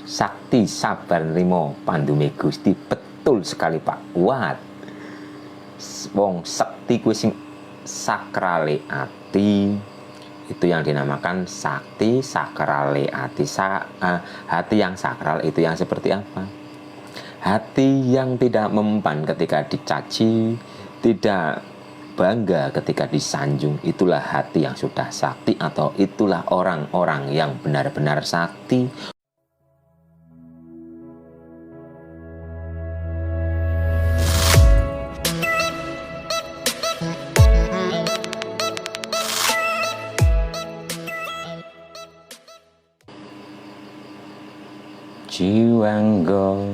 sakti sabar nrimo pandume Gusti. Betul sekali Pak. Kuat. Wong sakti kuwi sing sakrale ati, itu yang dinamakan sakti sakrale ati. Hati yang sakral itu yang seperti apa? Hati yang tidak mempan ketika dicaci, tidak bangga ketika disanjung. Itulah hati yang sudah sakti, atau itulah orang-orang yang benar-benar sakti. Jiwangga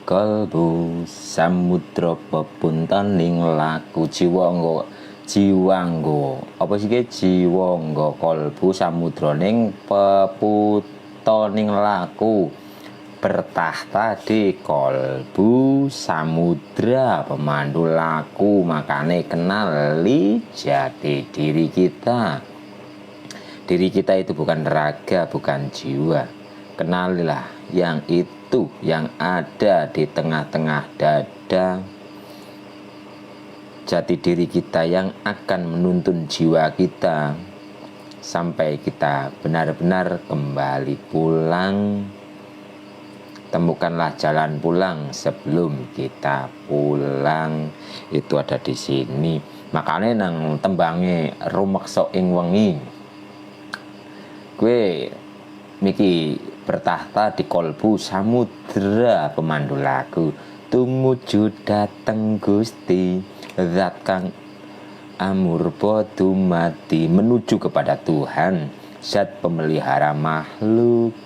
kalbu samudra pepuntaning laku. Jiwangga apa sih ke? Jiwangga kalbu samudraning peputaning laku. Bertahta di kalbu samudra pemandu laku. Makane kenali jati diri kita. Diri kita itu bukan raga, bukan jiwa. Kenalilah yang itu yang ada di tengah-tengah dada. Jati diri kita yang akan menuntun jiwa kita sampai kita benar-benar kembali pulang. Temukanlah jalan pulang sebelum kita pulang. Itu ada di sini. Makanya nang tembange rumeksa ing wengi. Gue miki bertahta di kolbu samudra pemandu laku. Tumuju dateng Gusti zat kang amurba dumati. Menuju kepada Tuhan, zat pemelihara makhluk.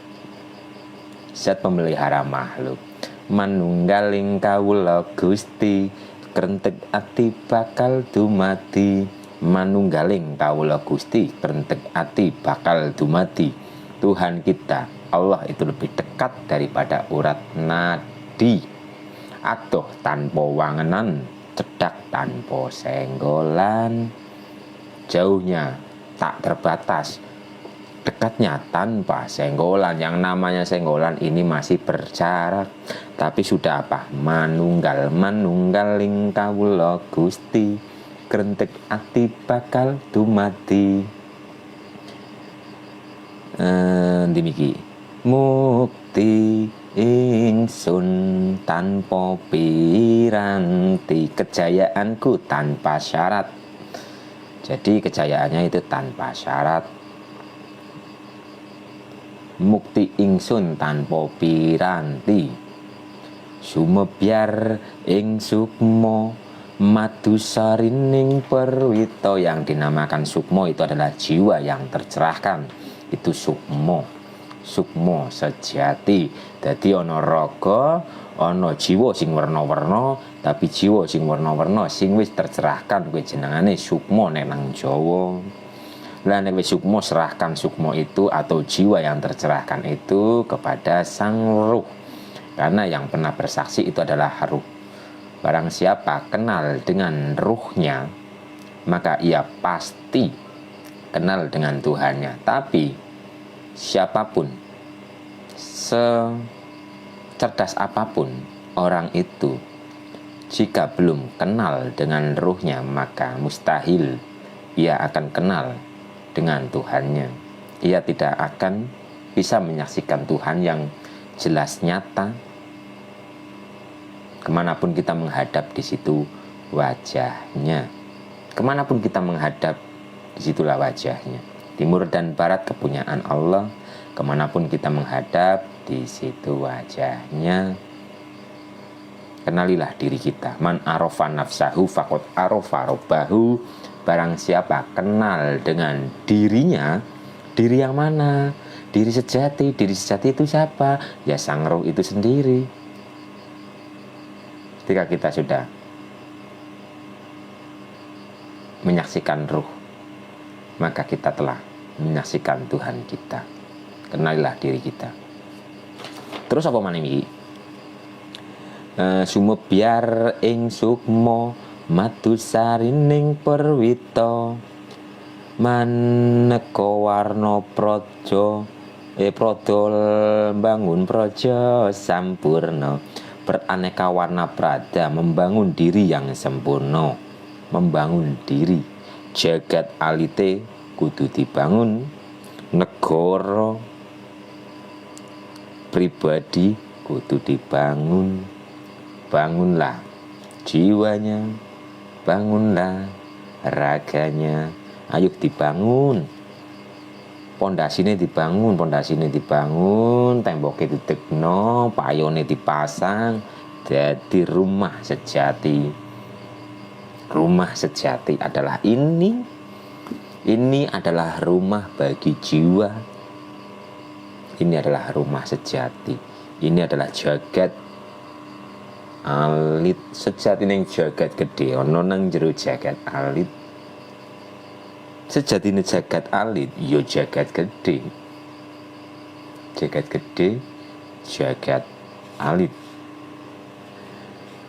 Zat pemelihara makhluk. Manunggaling kawula Gusti krentek ati bakal dumati. Manunggaling kawula Gusti krentek ati bakal dumati. Tuhan kita, Allah itu lebih dekat daripada urat nadi. Adoh tanpa wangenan, cedak tanpa senggolan. Jauhnya tak terbatas, dekatnya tanpa senggolan. Yang namanya senggolan ini masih berjarak. Tapi sudah apa? Manunggaling kawula Gusti krentek ati bakal dumati. Dimiki mukti ingsun tanpa piranti. Kejayaanku tanpa syarat. Jadi kejayaannya itu tanpa syarat. Mukti ingsun tanpa piranti. Sumebyar ing sukma madusarining perwito. Yang dinamakan sukmo itu adalah jiwa yang tercerahkan. Itu sukmo sejati. Dadi ana raga, ana jiwa sing werna-werna, tapi jiwa sing werna-werna sing wis tercerahkan kuwi jenengane sukmo nek nang Jawa. Lah nek wis sukmo, serahkan sukmo itu atau jiwa yang tercerahkan itu kepada sang ruh. Karena yang pernah bersaksi itu adalah ruh. Barang siapa kenal dengan ruhnya, maka ia pasti kenal dengan Tuhannya. Tapi siapapun, secerdas apapun orang itu, jika belum kenal dengan ruhnya, maka mustahil ia akan kenal dengan Tuhannya. Ia tidak akan bisa menyaksikan Tuhan yang jelas nyata. Kemanapun kita menghadap, di situ wajahnya. Kemanapun kita menghadap, disitulah wajahnya. Timur dan barat kepunyaan Allah. Kemanapun kita menghadap, di situ wajahnya. Kenalilah diri kita. Man arofa nafsahu faqad arofa robbahu. Barang siapa kenal dengan dirinya. Diri yang mana? Diri sejati. Diri sejati itu siapa? Ya sang roh itu sendiri. Ketika kita sudah menyaksikan ruh, maka kita telah menyaksikan Tuhan kita. Kenalilah diri kita. Terus apa maneh iki? Sumebyar ing sukma madusarining perwita. Maneka warna praja prodol bangun projo sampurno, beraneka warna prada, membangun diri yang sempurna, membangun diri. Jagat alite kudu dibangun, negara pribadi kudu dibangun. Bangunlah jiwanya, bangunlah raganya, ayo dibangun. Pondasine dibangun, temboknya didegno, payone dipasang, jadi rumah sejati. Rumah sejati adalah ini adalah rumah bagi jiwa. Ini adalah rumah sejati. Ini adalah jagat alit. Sejati ning jagat gede, ono nang jero jagat alit. Sejatine jagat alit, yo jagat gede. Jagat gede, jagat alit.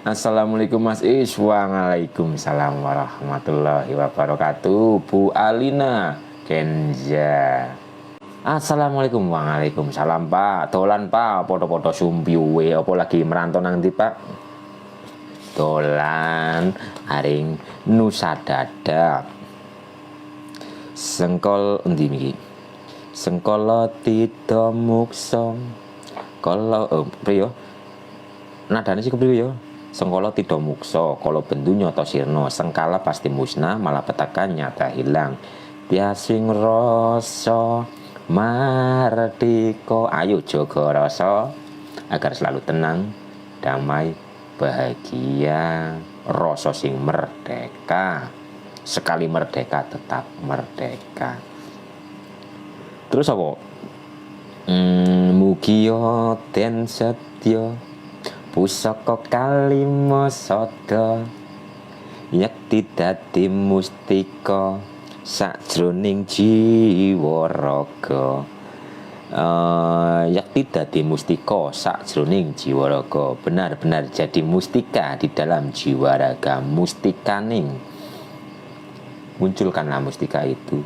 Assalamualaikum Mas Is. Waalaikumsalam warahmatullahi wabarakatuh. Bu Alina Kenza. Assalamualaikum. Waalaikumsalam Pak. Dolan Pak, podo-podo sumpiuwe apa lagi merantau nang ndi Pak? Dolan aring Nusa Dada. Sengkol endi iki? Sengkala tida muksa. Kala priyo? Nadane sik kepriyo ya? Sengkala tida muksa, kala bendu nyata sirna, sengkala pasti musnah, malapetaka nyata hilang. Tiasing rasa mardika, ayo jaga rasa agar selalu tenang, damai, bahagia, rasa sing merdeka. Sekali merdeka tetap merdeka. Terus apa? Mugia den setya pusaka kalima sada, yakti dadi mustika sajroning jiwa raga. Yakti dadi mustika sajroning jiwa raga, benar-benar jadi mustika di dalam jiwa raga. Mustikaning, munculkanlah mustika itu.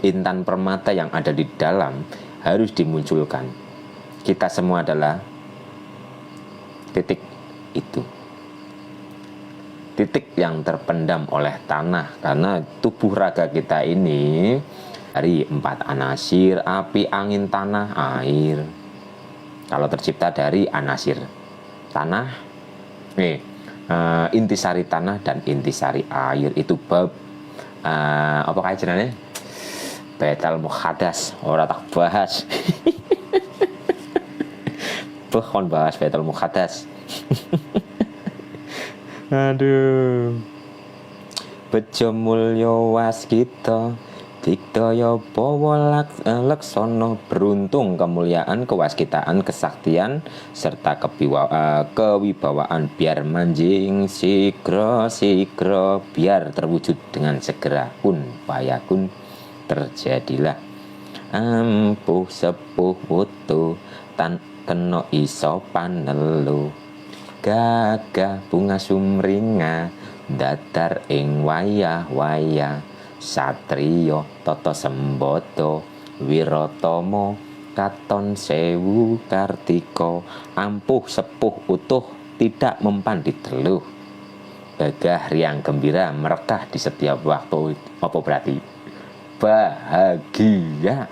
Intan permata yang ada di dalam harus dimunculkan. Kita semua adalah titik itu, titik yang terpendam oleh tanah, karena tubuh raga kita ini dari 4 anasir: api, angin, tanah, air. Kalau tercipta dari anasir tanah, intisari tanah dan intisari air. Itu bab apa kayak jenenge? Baitul Muqaddas. Ora tak bahas. Pohon bahas Baitul Muqaddas. Aduh. Bejo mulya waskita, digdaya bawa laksana, beruntung kemuliaan, kewaskitaan, kesaktian serta kewibawaan, biar manjing sigra biar terwujud dengan segera. Kun fayakun, terjadilah. Ampuh sepuh wutu tan kena iso panelu, gagah bunga sumringa datar ing wayah-wayah, satriya tata sembada wiratama katon sewu kartika, ampuh sepuh utuh tidak mempan diteluh, gagah riang gembira merekah di setiap waktu. Apa berarti? Bahagia,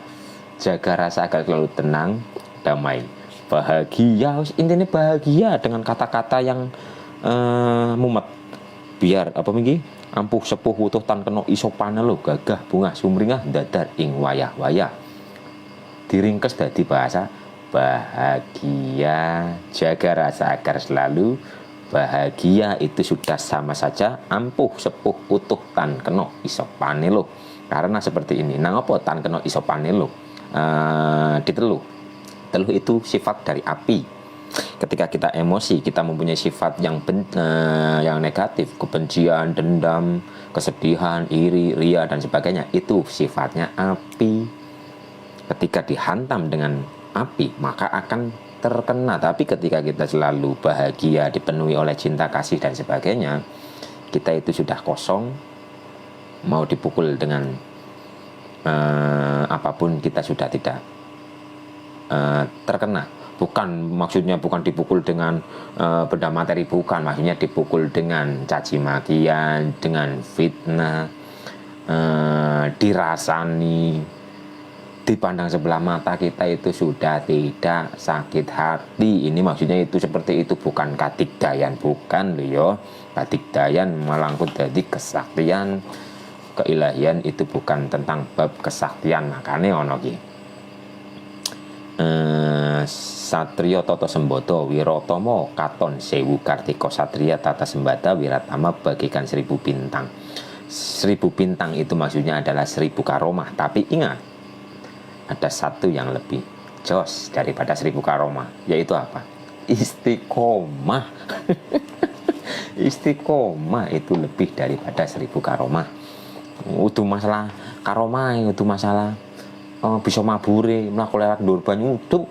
jaga rasa agar selalu tenang, damai, bahagia. Intinya bahagia dengan kata-kata yang mumet. Biar apa minggi? Ampuh sepuh wutuh tan kena iso panelu, gagah bunga sumringah dadar ing wayah-wayah. Diringkes dadi bahasa bahagia. Jaga rasa agar selalu bahagia, itu sudah sama saja ampuh sepuh utuh tan kena iso panelu. Karena seperti ini. Nang apa tan kena iso panelu? Diteluh. Teluh itu sifat dari api. Ketika kita emosi, kita mempunyai sifat yang negatif, kebencian, dendam, kesedihan, iri, ria dan sebagainya. Itu sifatnya api. Ketika dihantam dengan api, maka akan terkena. Tapi ketika kita selalu bahagia, dipenuhi oleh cinta, kasih dan sebagainya, kita itu sudah kosong. Mau dipukul dengan apapun, kita sudah tidak terkena. Bukan maksudnya bukan dipukul dengan benda materi, bukan, maksudnya dipukul dengan caci makian, dengan fitnah, dirasani, dipandang sebelah mata, kita itu sudah tidak sakit hati. Ini maksudnya itu seperti itu, bukan katigdayan, bukan loh yo. Katigdayan melangkut jadi kesaktian, keilahian, itu bukan tentang bab kesaktian. Makanya ono ki Satrio Toto Sembodo Wirotomo Katon Sewu Kartiko Satria Tata Sembada Wiratama bagikan 1000 bintang. 1000 bintang itu maksudnya adalah 1000 karomah. Tapi ingat, ada satu yang lebih jos daripada 1000 karomah, yaitu apa? Istiqomah. Istiqomah itu lebih daripada 1000 karomah. Itu masalah karomah, itu masalah bisa mabure mlaku lewat dhuwur banyu uduk.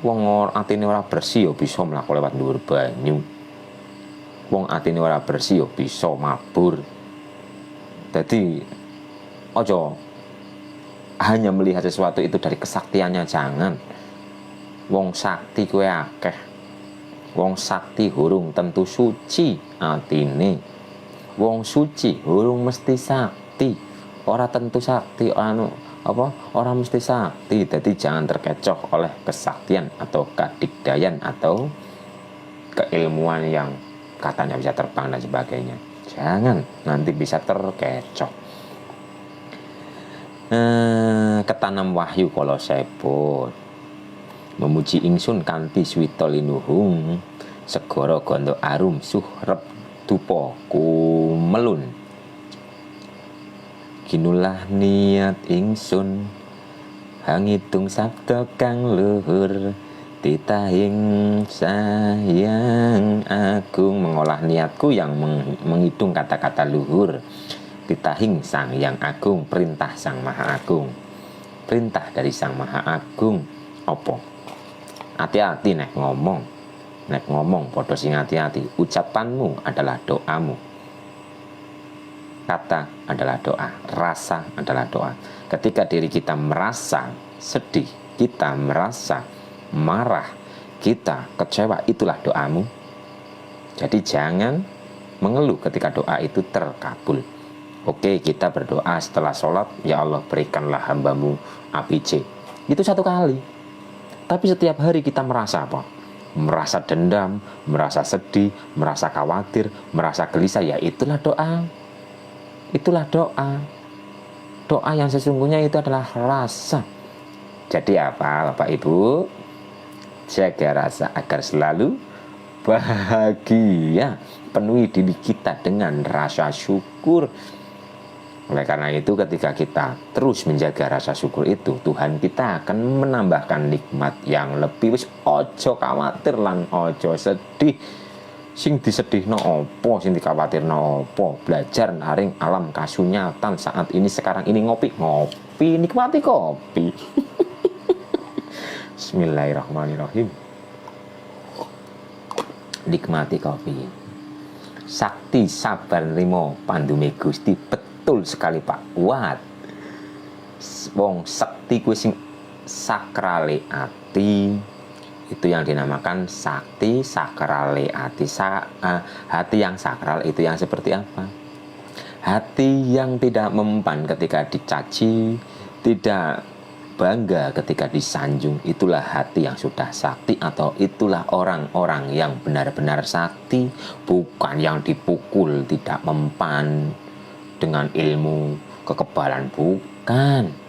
Wong atine ora bersih ya bisa mlaku lewat dhuwur banyu. Wong atine ora bersih ya bisa mabur. Jadi ojo hanya melihat sesuatu itu dari kesaktiannya, jangan. Wong sakti kowe akeh. Wong sakti hurung tentu suci atine. Wong suci hurung mesti sakti. Ora tentu sakti orang mesti sakti. Jadi jangan terkecoh oleh kesaktian atau kadigdayan atau keilmuan yang katanya bisa terbang dan sebagainya. Jangan, nanti bisa terkecoh. Ketanam wahyu kalau sebut memuji ingsun kanthi swita linuhung segara ganda arum suhrep dupa kumelun. Kinulah niat ingsun hangitung sabda kang luhur ditahing sayang agung. Mengolah niatku yang menghitung kata-kata luhur ditahing sang yang agung, perintah sang maha agung. Perintah dari sang maha agung apa? Hati-hati nek ngomong padha sing hati-hati. Ucapanmu adalah doamu. Kata adalah doa, rasa adalah doa. Ketika diri kita merasa sedih, kita merasa marah, kita kecewa, itulah doamu. Jadi jangan mengeluh ketika doa itu terkabul. Oke, kita berdoa setelah sholat, ya Allah berikanlah hambamu ABC. Itu satu kali. Tapi setiap hari kita merasa apa? Merasa dendam, merasa sedih, merasa khawatir, merasa gelisah, ya itulah doa. Itulah doa. Doa yang sesungguhnya itu adalah rasa. Jadi apa Bapak Ibu? Jaga rasa agar selalu bahagia. Penuhi diri kita dengan rasa syukur. Oleh karena itu ketika kita terus menjaga rasa syukur itu, Tuhan kita akan menambahkan nikmat yang lebih. Wis ojo khawatir lan ojo sedih. Sing disedihno opo, sing dikhawatirno opo. Belajar naring alam kasunyatan saat ini, sekarang ini. Ngopi, nikmati kopi. Bismillahirrahmanirrahim. Nikmati kopi. Sakti sabar nrimo pandume Gusti, betul sekali Pak. Kuat. Wong sakti kuwi sing sakrale ati. Itu yang dinamakan sakti sakrale hati. Hati yang sakral itu yang seperti apa? Hati yang tidak mempan ketika dicaci, tidak bangga ketika disanjung. Itulah hati yang sudah sakti, atau itulah orang-orang yang benar-benar sakti. Bukan yang dipukul, tidak mempan dengan ilmu kekebalan, bukan.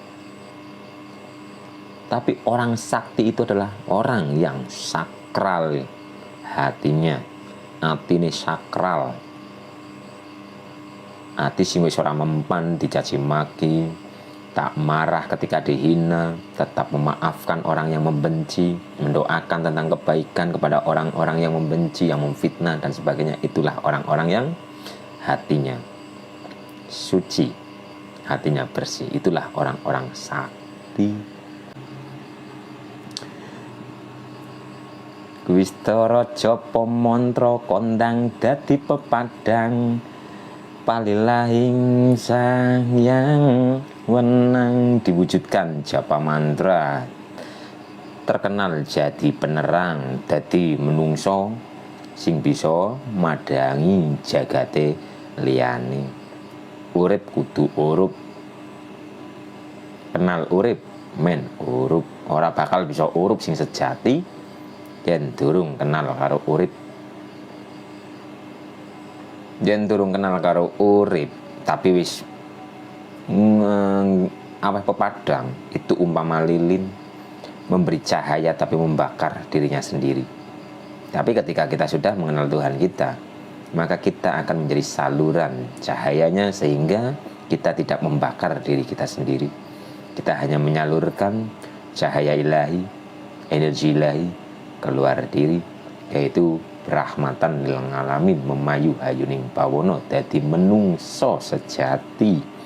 Tapi orang sakti itu adalah orang yang sakral hatinya. Atine sakral. Hati sing wis ora mempan dicaci maki, tak marah ketika dihina, tetap memaafkan orang yang membenci, mendoakan tentang kebaikan kepada orang-orang yang membenci, yang memfitnah dan sebagainya. Itulah orang-orang yang hatinya suci, hatinya bersih. Itulah orang-orang sakti. Wistara japa mantra kondang dadi pepadang, palilahing sayang wenang. Diwujudkan japa mantra terkenal jadi penerang, dadi menungso sing bisa madangi jagate liyane. Urip kudu urup, kenal urip men urup, ora bakal bisa urup sing sejati yen durung kenal karo urip. Yen durung kenal karo urip tapi wis pepadang, itu umpama lilin memberi cahaya tapi membakar dirinya sendiri. Tapi ketika kita sudah mengenal Tuhan kita, maka kita akan menjadi saluran cahayanya sehingga kita tidak membakar diri kita sendiri. Kita hanya menyalurkan cahaya ilahi, energi ilahi keluar diri, yaitu rahmatan lil alamin, memayu hayuning pawono dadi menungso sejati.